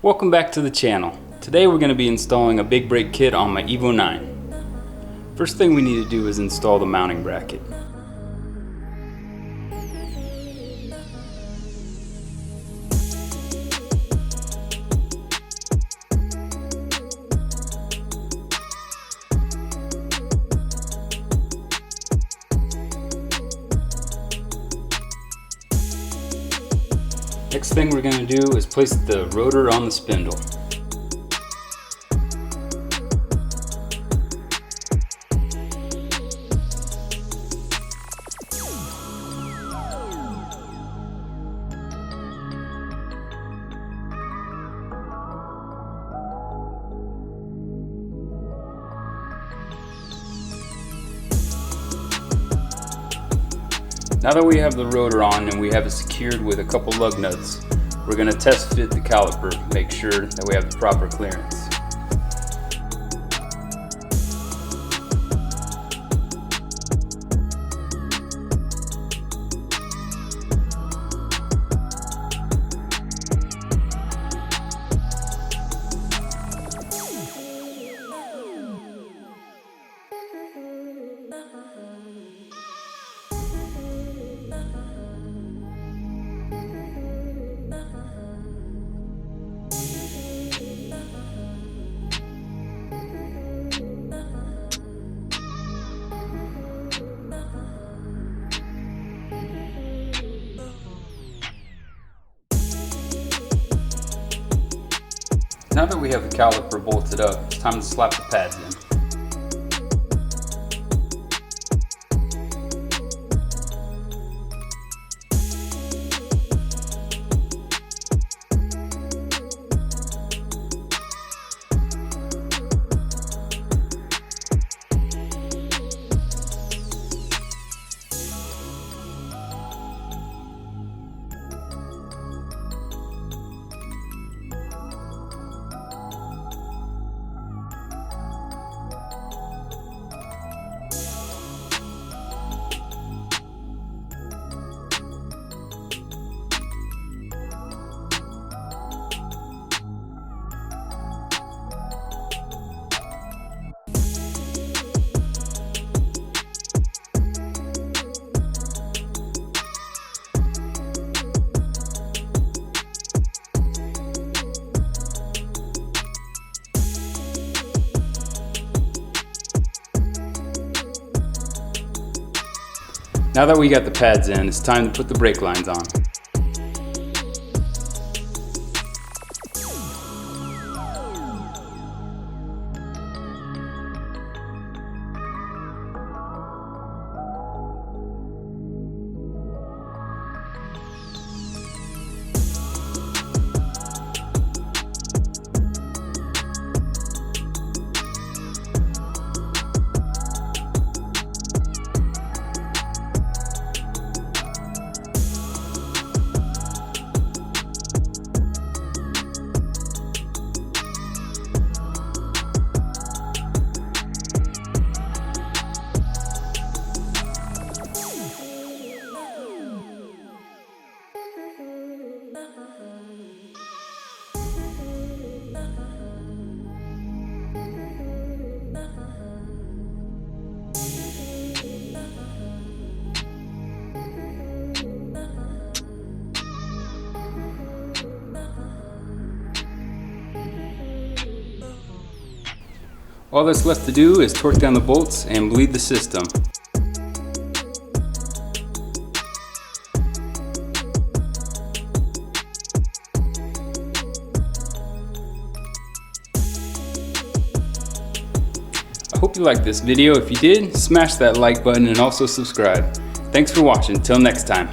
Welcome back to the channel. Today we're going to be installing a big brake kit on my Evo 9. First thing we need to do is install the mounting bracket. Next thing we're going to do is place the rotor on the spindle. Now that we have the rotor on and we have it secured with a couple lug nuts, we're going to test fit the caliper, make sure that we have the proper clearance. Now that we have the caliper bolted up, it's time to slap the pads in. Now that we got the pads in, it's time to put the brake lines on. All that's left to do is torque down the bolts and bleed the system. I hope you liked this video. If you did, smash that like button and also subscribe. Thanks for watching. Till next time.